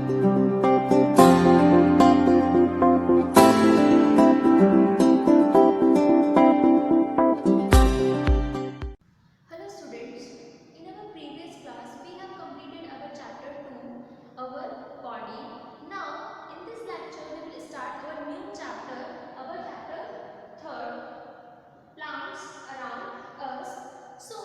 Hello students, in our previous class we have completed our chapter 2, our body. Now in this lecture we will start our new chapter, our chapter 3rd, plants around us. So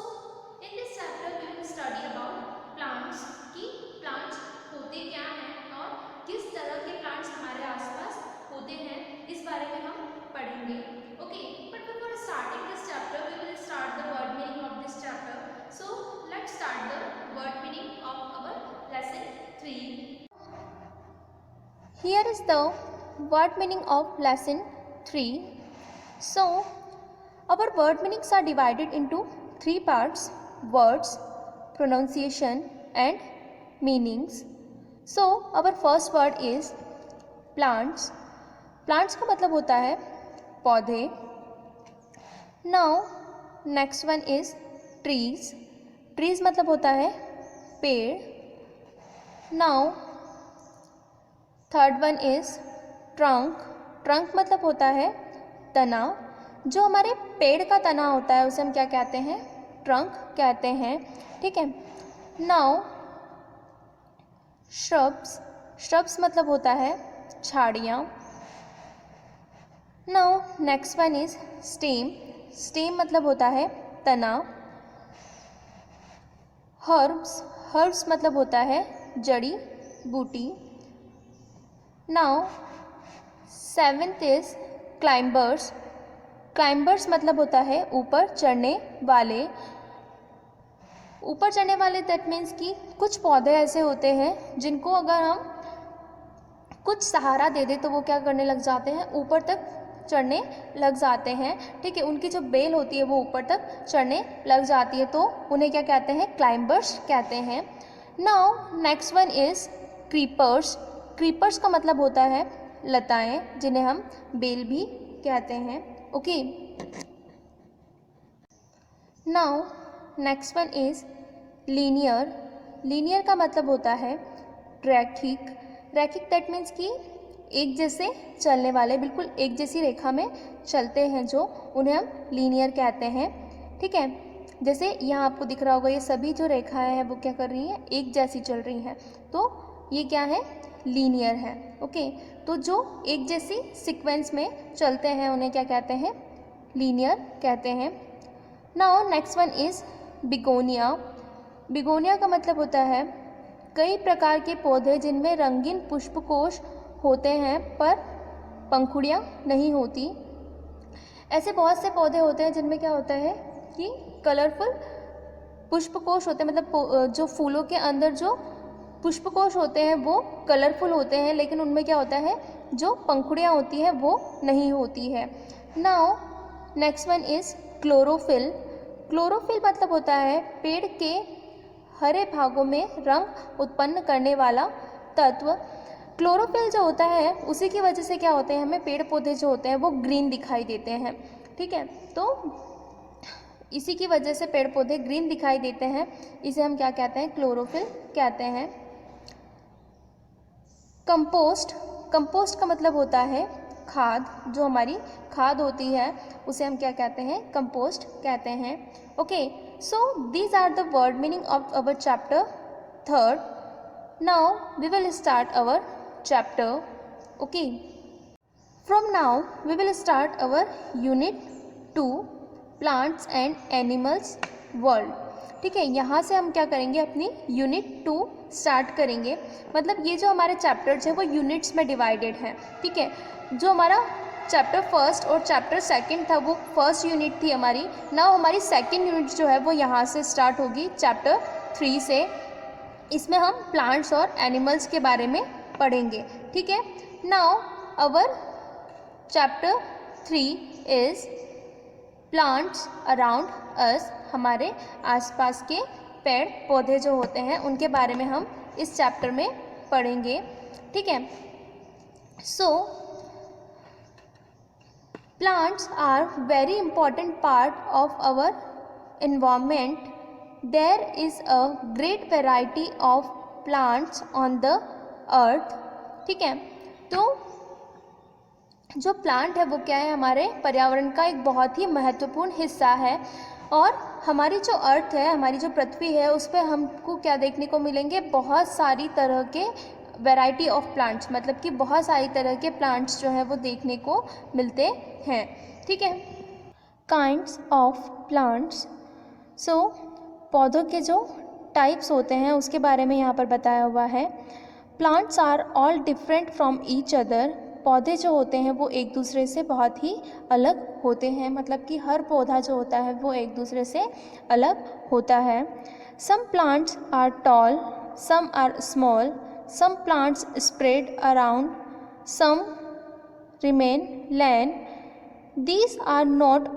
in this chapter we will study about plants कि plants होते क्या हैं और किस तरह के plants हमारे आसपास होते हैं, इस बारे में हम पढ़ेंगे. Okay, but before starting this chapter we will start the word meaning of this chapter. So let's start the word meaning of our lesson 3. Here is the word meaning of lesson 3. So our word meanings are divided into 3 parts: words, pronunciation and meanings. So our first word is plants. Plants का मतलब होता है पौधे. Now next one is trees. Trees मतलब होता है पेड़. Now third one is trunk. Trunk मतलब होता है तना. जो हमारे पेड़ का तना होता है उसे हम क्या कहते हैं? ट्रंक कहते हैं. ठीक है. Now shrubs. श्रब्स मतलब होता है झाड़ियाँ. Now next one is stem. Stem मतलब होता है तना. हर्ब्स. हर्ब्स मतलब होता है जड़ी बूटी. Now seventh is climbers. Climbers मतलब होता है ऊपर चढ़ने वाले. ऊपर चढ़ने वाले दैट मीन्स कि कुछ पौधे ऐसे होते हैं जिनको अगर हम कुछ सहारा दे दें तो वो क्या करने लग जाते हैं? ऊपर तक चढ़ने लग जाते हैं. ठीक है. उनकी जो बेल होती है वो ऊपर तक चढ़ने लग जाती है, तो उन्हें क्या कहते हैं? क्लाइंबर्स कहते हैं. Now next one is creepers. Creepers का मतलब होता है लताएं, जिन्हें हम बेल भी कहते हैं. Okay. Now next one is linear. Linear का मतलब होता है रैखिक. रैखिक दैट मीन्स कि एक जैसे चलने वाले, बिल्कुल एक जैसी रेखा में चलते हैं जो, उन्हें हम लीनियर कहते हैं. ठीक है. जैसे यहाँ आपको दिख रहा होगा ये सभी जो रेखाएं हैं वो क्या कर रही हैं? एक जैसी चल रही हैं, तो ये क्या है? लीनियर है. ओके. तो जो एक जैसी सीक्वेंस में चलते हैं उन्हें क्या कहते हैं? लीनियर कहते हैं. Now next one is begonia. Begonia का मतलब होता है कई प्रकार के पौधे जिनमें रंगीन पुष्पकोश होते हैं पर पंखुड़ियाँ नहीं होती. ऐसे बहुत से पौधे होते हैं जिनमें क्या होता है कि कलरफुल पुष्पकोश होते हैं, मतलब जो फूलों के अंदर जो पुष्पकोश होते हैं वो कलरफुल होते हैं, लेकिन उनमें क्या होता है? जो पंखुड़ियाँ होती हैं वो नहीं होती है. Now next one is chlorophyll. Chlorophyll मतलब होता है पेड़ के हरे भागों में रंग उत्पन्न करने वाला तत्व. क्लोरोफिल जो होता है उसी की वजह से क्या होते हैं? हमें पेड़ पौधे जो होते हैं वो ग्रीन दिखाई देते हैं. ठीक है. तो इसी की वजह से पेड़ पौधे ग्रीन दिखाई देते हैं. इसे हम क्या कहते हैं? क्लोरोफिल कहते हैं. कंपोस्ट. कंपोस्ट का मतलब होता है खाद. जो हमारी खाद होती है उसे हम क्या कहते हैं? कंपोस्ट कहते हैं. Okay. So these are the word meaning of our chapter 3rd. Now we will start our chapter. Okay. From now we will start our unit 2, plants and animals world. ठीक है. यहाँ से हम क्या करेंगे? अपनी यूनिट 2 स्टार्ट करेंगे. मतलब ये जो हमारे चैप्टर्स हैं वो यूनिट्स में डिवाइडेड हैं. ठीक है. जो हमारा चैप्टर 1st और चैप्टर 2nd था वो फर्स्ट यूनिट थी हमारी. नाउ हमारी सेकेंड यूनिट जो है वो यहाँ से स्टार्ट होगी चैप्टर 3 से. इसमें हम प्लांट्स और एनिमल्स के बारे में पढ़ेंगे. ठीक है. Now our chapter 3 is plants around us. हमारे आसपास के पेड़ पौधे जो होते हैं उनके बारे में हम इस चैप्टर में पढ़ेंगे. ठीक है. So plants are very important part of our environment. There is a great variety of plants on the अर्थ। ठीक है, तो जो प्लांट है वो क्या है, हमारे पर्यावरण का एक बहुत ही महत्वपूर्ण हिस्सा है। और हमारी जो अर्थ है, हमारी जो पृथ्वी है, उस पर हमको क्या देखने को मिलेंगे, बहुत सारी तरह के वैरायटी ऑफ प्लांट्स, मतलब कि बहुत सारी तरह के प्लांट्स जो हैं वो देखने को मिलते हैं। ठीक है, काइंड्स ऑफ प्लांट्स। सो पौधों के जो टाइप्स होते हैं उसके बारे में यहाँ पर बताया हुआ है। Plants are all different from each other. पौधे जो होते हैं वो एक दूसरे से बहुत ही अलग होते हैं, मतलब कि हर पौधा जो होता है वो एक दूसरे से अलग होता है। Some plants are tall, some are small, some plants spread around, some remain land. These are not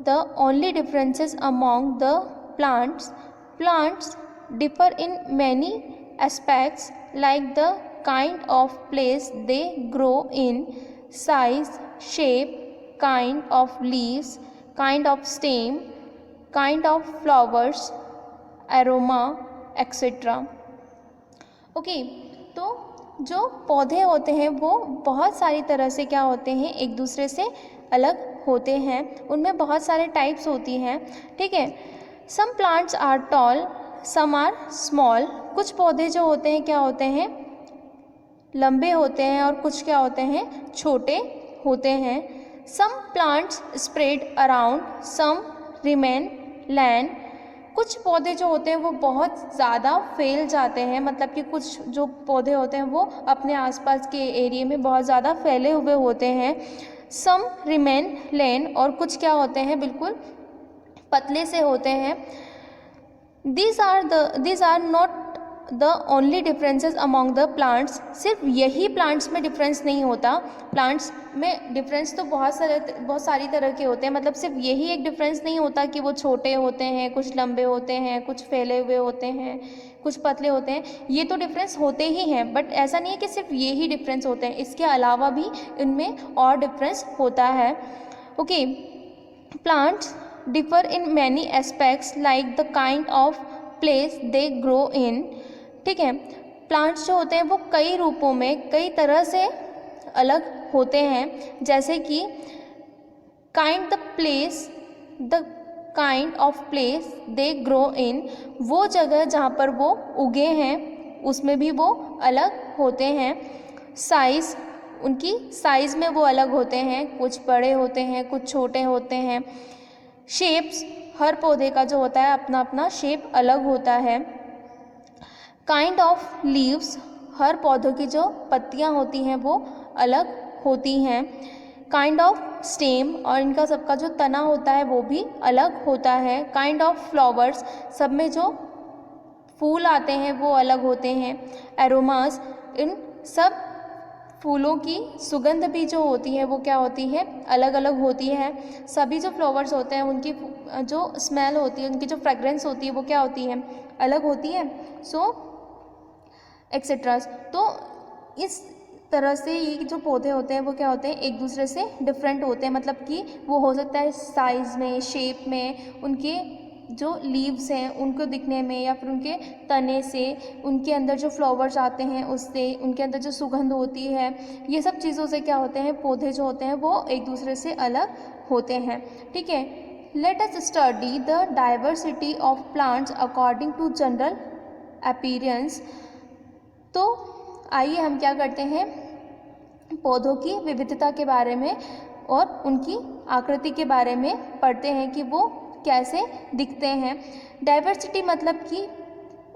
the only differences among the plants. Plants differ in many aspects, like the kind of place they grow in, size, shape, kind of leaves, kind of stem, kind of flowers, aroma, etc. Okay, तो जो पौधे होते हैं वो बहुत सारी तरह से क्या होते हैं, एक दूसरे से अलग होते हैं। उनमें बहुत सारे टाइप्स होती हैं। ठीक है, some plants are tall, some are small. कुछ पौधे जो होते हैं क्या होते हैं, लंबे होते हैं, और कुछ क्या होते हैं, छोटे होते हैं। सम plants spread around, some remain land. कुछ पौधे जो होते हैं वो बहुत ज़्यादा फैल जाते हैं, मतलब कि कुछ जो पौधे होते हैं वो अपने आसपास के एरिया में बहुत ज़्यादा फैले हुए होते हैं। सम रिमेन लेन, और कुछ क्या होते हैं, बिल्कुल पतले से होते हैं। These are not the only differences among the plants. सिर्फ यही प्लांट्स में डिफरेंस नहीं होता। प्लांट्स में डिफरेंस तो बहुत सारी तरह के होते हैं, मतलब सिर्फ यही एक डिफरेंस नहीं होता कि वो छोटे होते हैं, कुछ लंबे होते हैं, कुछ फैले हुए होते हैं, कुछ पतले होते हैं। ये तो डिफरेंस होते ही हैं, बट ऐसा नहीं है कि सिर्फ ये ही डिफरेंस होते हैं, इसके अलावा भी इनमें और डिफरेंस होता है। Okay, plants differ in many aspects, like the kind of place they grow in. ठीक है, प्लांट्स जो होते हैं वो कई रूपों में, कई तरह से अलग होते हैं, जैसे कि the kind of place they grow in, वो जगह जहाँ पर वो उगे हैं उसमें भी वो अलग होते हैं। साइज़, उनकी साइज़ में वो अलग होते हैं, कुछ बड़े होते हैं, कुछ छोटे होते हैं। शेप्स, हर पौधे का जो होता है अपना अपना शेप अलग होता है। काइंड ऑफ लीव्स, हर पौधों की जो पत्तियां होती हैं वो अलग होती हैं। काइंड ऑफ स्टेम, और इनका सबका जो तना होता है वो भी अलग होता है। काइंड ऑफ फ्लावर्स, सब में जो फूल आते हैं वो अलग होते हैं। एरोमास, इन सब फूलों की सुगंध भी जो होती है वो क्या होती है, अलग अलग होती है। सभी जो फ्लावर्स होते हैं उनकी जो स्मेल होती है, उनकी जो फ्रेगरेंस होती है वो क्या होती है, अलग होती है। सो एक्सेट्रा। तो इस तरह से ये जो पौधे होते हैं वो क्या होते हैं, एक दूसरे से डिफरेंट होते हैं, मतलब कि वो हो सकता है साइज़ में, शेप में, उनके जो लीव्स हैं उनको दिखने में, या फिर उनके तने से, उनके अंदर जो फ्लावर्स आते हैं उससे, उनके अंदर जो सुगंध होती है, ये सब चीज़ों से क्या होते हैं, पौधे जो होते हैं वो एक दूसरे से अलग होते हैं। ठीक है, let us study the diversity of plants according to general appearance. तो आइए हम क्या करते हैं, पौधों की विविधता के बारे में और उनकी आकृति के बारे में पढ़ते हैं कि वो कैसे दिखते हैं। डाइवर्सिटी मतलब कि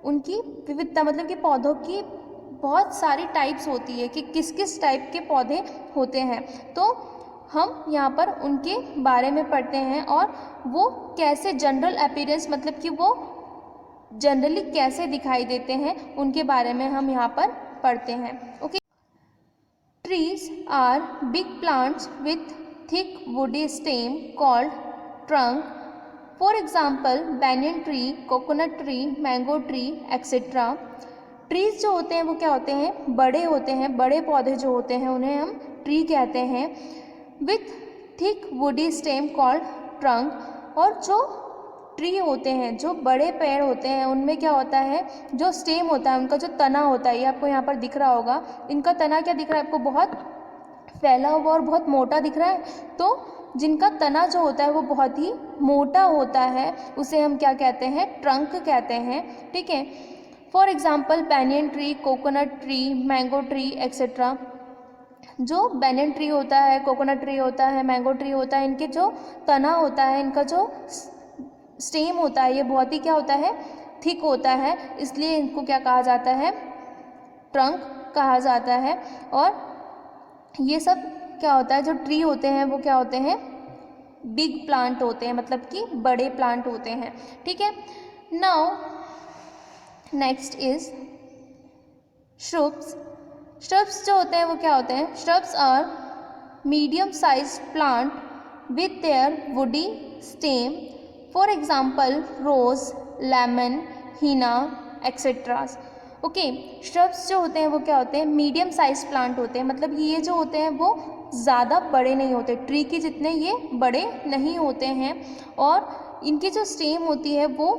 उनकी विविधता, मतलब कि पौधों की बहुत सारी टाइप्स होती है कि किस किस टाइप के पौधे होते हैं। तो हम यहाँ पर उनके बारे में पढ़ते हैं और वो कैसे जनरल अपीयरेंस, मतलब कि वो जनरली कैसे दिखाई देते हैं, उनके बारे में हम यहाँ पर पढ़ते हैं। Okay, trees are big plants with thick woody stem called trunk. For example banyan tree, coconut tree, mango tree etcetera. Trees जो होते हैं वो क्या होते हैं, बड़े होते हैं, बड़े पौधे जो होते हैं उन्हें हम ट्री कहते हैं। With thick woody stem called trunk, और जो ट्री होते हैं, जो बड़े पेड़ होते हैं, उनमें क्या होता है, जो स्टेम होता है, उनका जो तना होता है, ये आपको यहाँ पर दिख रहा होगा, इनका तना क्या दिख रहा है आपको, बहुत फैला हुआ और बहुत मोटा दिख रहा है। तो जिनका तना जो होता है वो बहुत ही मोटा होता है, उसे हम क्या कहते हैं, ट्रंक कहते हैं। ठीक है, for example banyan tree, coconut tree, mango tree etcetera. जो बैनियन ट्री होता है, कोकोनट ट्री होता है, मैंगो ट्री होता है, इनके जो तना होता है, इनका जो स्टेम होता है, ये बहुत ही क्या होता है, थिक होता है, इसलिए इनको क्या कहा जाता है, ट्रंक कहा जाता है। और ये सब क्या होता है, जो ट्री होते हैं वो क्या होते हैं, बिग प्लांट होते हैं, मतलब कि बड़े प्लांट होते हैं। ठीक है, now next is shrubs. Shrubs जो होते हैं वो क्या होते हैं, shrubs are medium size plant with their woody stem, for example rose, lemon, henna etceteras. Okay, shrubs जो होते हैं वो क्या होते हैं, मीडियम साइज प्लांट होते हैं, मतलब ये जो होते हैं वो ज़्यादा बड़े नहीं होते, ट्री के जितने ये बड़े नहीं होते हैं, और इनकी जो स्टेम होती है वो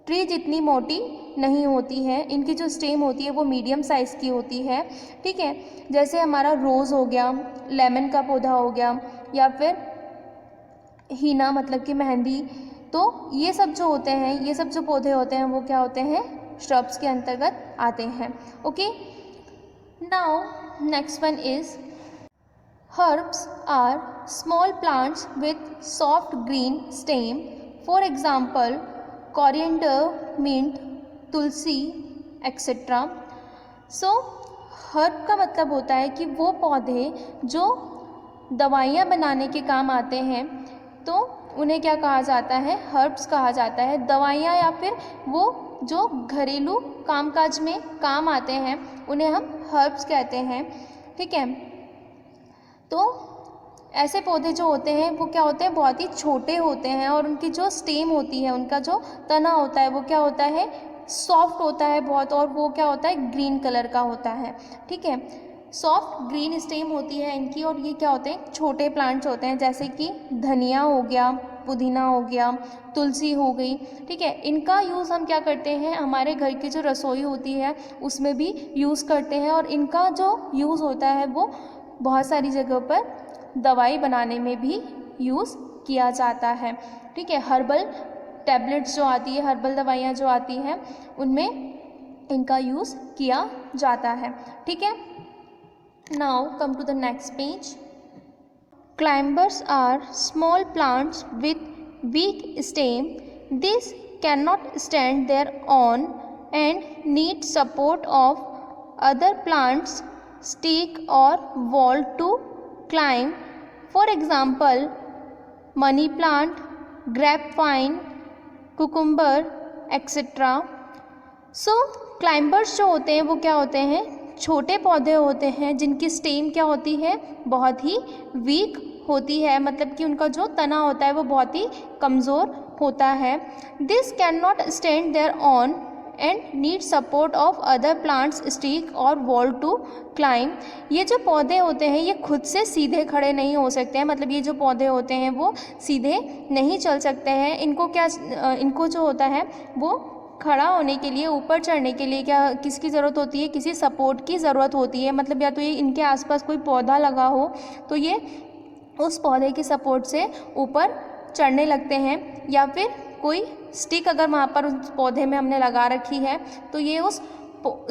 ट्री जितनी मोटी नहीं होती है, इनकी जो स्टेम होती है वो मीडियम साइज़ की होती है। ठीक है, जैसे हमारा रोज़ हो गया, लेमन का पौधा हो गया, या फिर हीना मतलब कि मेहंदी, तो ये सब जो होते हैं, ये सब जो पौधे होते हैं वो क्या होते हैं, श्रब्स के अंतर्गत आते हैं। Okay, now next one is herbs are small plants with soft green stem, for example coriander, mint, Tulsi etcetera. So herb का मतलब होता है कि वो पौधे जो दवाइयाँ बनाने के काम आते हैं, तो उन्हें क्या कहा जाता है, हर्ब्स कहा जाता है। दवाइयाँ या फिर वो जो घरेलू कामकाज में काम आते हैं उन्हें हम हर्ब्स कहते हैं। ठीक है, तो ऐसे पौधे जो होते हैं वो क्या होते हैं, बहुत ही छोटे होते हैं, और उनकी जो स्टेम होती है, उनका जो तना होता है वो क्या होता है, सॉफ्ट होता है बहुत, और वो क्या होता है, ग्रीन कलर का होता है। ठीक है, सॉफ्ट ग्रीन स्टेम होती है इनकी, और ये क्या होते हैं, छोटे प्लांट्स होते हैं, जैसे कि धनिया हो गया, पुदीना हो गया, तुलसी हो गई। ठीक है, इनका यूज़ हम क्या करते हैं, हमारे घर की जो रसोई होती है उसमें भी यूज़ करते हैं, और इनका जो यूज़ होता है वो बहुत सारी जगहों पर दवाई बनाने में भी यूज़ किया जाता है। ठीक है, हर्बल टैबलेट्स जो आती है, हर्बल दवाइयाँ जो आती हैं, उनमें इनका यूज़ किया जाता है। ठीक है, now come to the next page. Climbers are small plants with weak stem, this can not stand there on and need support of other plants, stick or wall to climb, for example money plant, grapevine, cucumber etc. So climbers जो होते हैं वो क्या होते हैं, छोटे पौधे होते हैं जिनकी स्टेम क्या होती है, बहुत ही वीक होती है, मतलब कि उनका जो तना होता है वो बहुत ही कमज़ोर होता है। This can not stand there on and need support of other plants, stick और वॉल टू क्लाइंब। ये जो पौधे होते हैं ये खुद से सीधे खड़े नहीं हो सकते हैं, मतलब ये जो पौधे होते हैं वो सीधे नहीं चल सकते हैं। इनको जो होता है वो खड़ा होने के लिए, ऊपर चढ़ने के लिए क्या किसकी ज़रूरत होती है, किसी सपोर्ट की ज़रूरत होती है। मतलब या तो ये इनके आसपास कोई पौधा लगा हो तो ये उस पौधे की सपोर्ट से ऊपर चढ़ने लगते हैं, या फिर कोई स्टिक अगर वहाँ पर उस पौधे में हमने लगा रखी है तो ये उस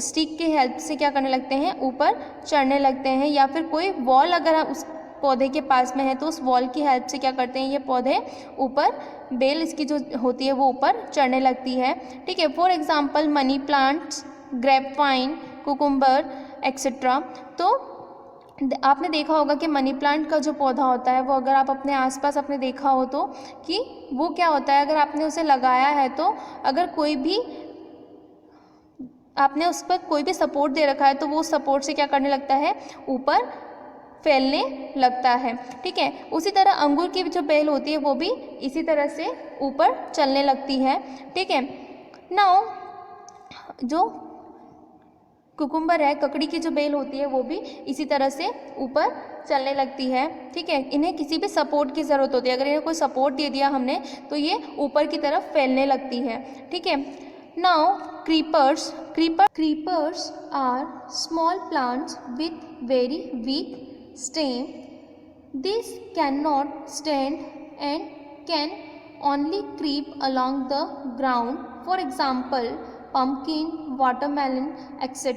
स्टिक की हेल्प से क्या करने लगते हैं, ऊपर चढ़ने लगते हैं। या फिर कोई वॉल अगर उस पौधे के पास में है तो उस वॉल की हेल्प से क्या करते हैं, ये पौधे ऊपर, बेल इसकी जो होती है वो ऊपर चढ़ने लगती है। ठीक है, for example money plants, grapevine, cucumber etcetera. तो आपने देखा होगा कि मनी प्लांट का जो पौधा होता है वो अगर आप अपने आसपास आपने देखा हो तो कि वो क्या होता है, अगर आपने उसे लगाया है तो अगर कोई भी आपने उस पर कोई भी सपोर्ट दे रखा है तो वो सपोर्ट से क्या करने लगता है, ऊपर फैलने लगता है। ठीक है, उसी तरह अंगूर की जो बेल होती है वो भी इसी तरह से ऊपर चलने लगती है। ठीक है, नाउ जो कुकुम्बर है, ककड़ी की जो बेल होती है वो भी इसी तरह से ऊपर चलने लगती है। ठीक है, इन्हें किसी भी सपोर्ट की ज़रूरत होती है, अगर इन्हें कोई सपोर्ट दे दिया हमने तो ये ऊपर की तरफ फैलने लगती है। ठीक है, now creepers are small plants with very weak stem. This can not stand and can only creep along the ground, for example pumpkin, watermelon etc.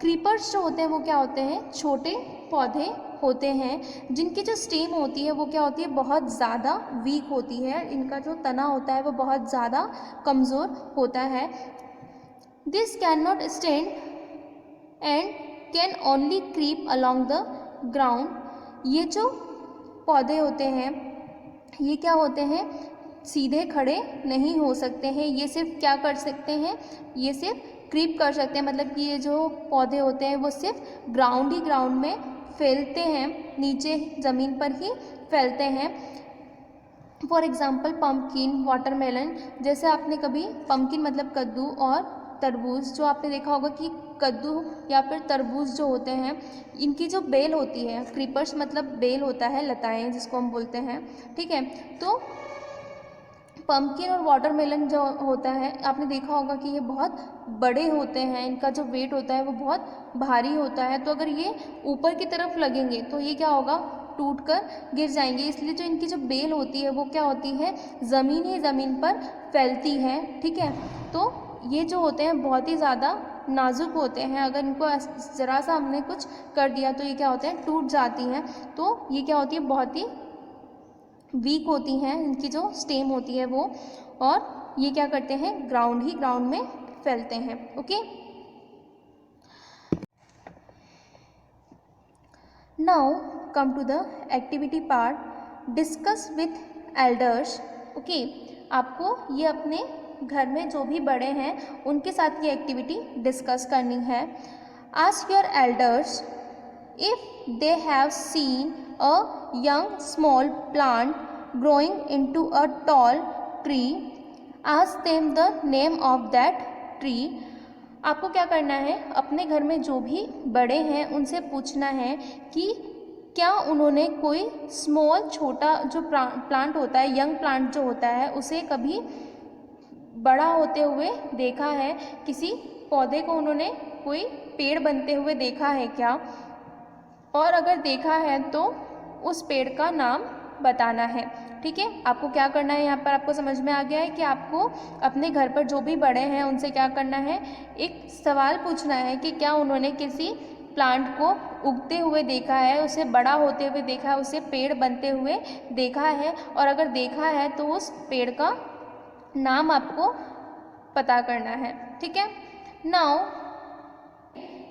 Creepers जो होते हैं वो क्या होते हैं, छोटे पौधे होते हैं जिनकी जो स्टेम होती है वो क्या होती है, बहुत ज़्यादा वीक होती है, इनका जो तना होता है वो बहुत ज़्यादा कमज़ोर होता है। This can not stand and can only creep along the ground. ये जो पौधे होते हैं ये क्या होते हैं, सीधे खड़े नहीं हो सकते हैं, ये सिर्फ क्या कर सकते हैं, ये सिर्फ क्रीप कर सकते हैं, मतलब कि ये जो पौधे होते हैं वो सिर्फ ग्राउंड में फैलते हैं, नीचे ज़मीन पर ही फैलते हैं। फॉर एग्ज़ाम्पल पम्पकिन, वाटरमेलन, जैसे आपने कभी पम्पकिन मतलब कद्दू और तरबूज, जो आपने देखा होगा कि कद्दू या फिर तरबूज जो होते हैं इनकी जो बेल होती है, क्रीपर्स मतलब बेल होता है, लताएं जिसको हम बोलते हैं। ठीक है, तो पम्पकिन और वाटरमेलन जो होता है आपने देखा होगा कि ये बहुत बड़े होते हैं, इनका जो वेट होता है वो बहुत भारी होता है, तो अगर ये ऊपर की तरफ लगेंगे तो ये क्या होगा, टूटकर गिर जाएंगे। इसलिए जो इनकी जो बेल होती है वो क्या होती है, ज़मीन ही ज़मीन पर फैलती है। ठीक है, तो ये जो होते हैं बहुत ही ज़्यादा नाजुक होते हैं, अगर इनको ज़रा सा हमने कुछ कर दिया तो ये क्या होते हैं, टूट जाती हैं। तो ये क्या होती है, बहुत ही वीक होती हैं, इनकी जो स्टेम होती है वो, और ये क्या करते हैं, ग्राउंड में फैलते हैं। Okay, now come to the activity part, discuss with elders. Okay, आपको ये अपने घर में जो भी बड़े हैं उनके साथ ये एक्टिविटी डिस्कस करनी है। Ask your elders if they have seen a young small plant growing into a tall tree, ask them the name of that tree. आपको क्या करना है, अपने घर में जो भी बड़े हैं उनसे पूछना है कि क्या उन्होंने कोई स्मॉल छोटा जो प्लांट होता है, यंग प्लांट जो होता है, उसे कभी बड़ा होते हुए देखा है, किसी पौधे को उन्होंने कोई पेड़ बनते हुए देखा है क्या, और अगर देखा है तो उस पेड़ का नाम बताना है। ठीक है, आपको क्या करना है, यहाँ पर आपको समझ में आ गया है कि आपको अपने घर पर जो भी बड़े हैं उनसे क्या करना है, एक सवाल पूछना है कि क्या उन्होंने किसी प्लांट को उगते हुए देखा है, उसे बड़ा होते हुए देखा है, उसे पेड़ बनते हुए देखा है, और अगर देखा है तो उस पेड़ का नाम आपको पता करना है। ठीक है,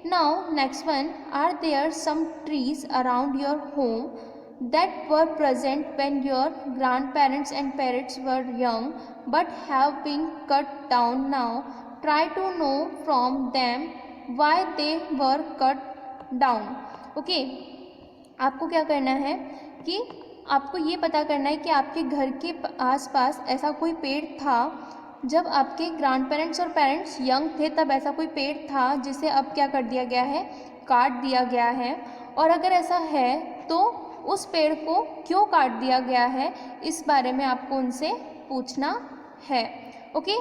Now next one, are there some trees around your home that were present when your grandparents and parents were young but have been cut down now? Try to know from them why they were cut down. Okay, आपको क्या करना है कि आपको ये पता करना है कि आपके घर के आसपास ऐसा कोई पेड़ था, जब आपके ग्रैंड पेरेंट्स और पेरेंट्स यंग थे तब ऐसा कोई पेड़ था जिसे अब क्या कर दिया गया है, काट दिया गया है, और अगर ऐसा है तो उस पेड़ को क्यों काट दिया गया है, इस बारे में आपको उनसे पूछना है। ओके,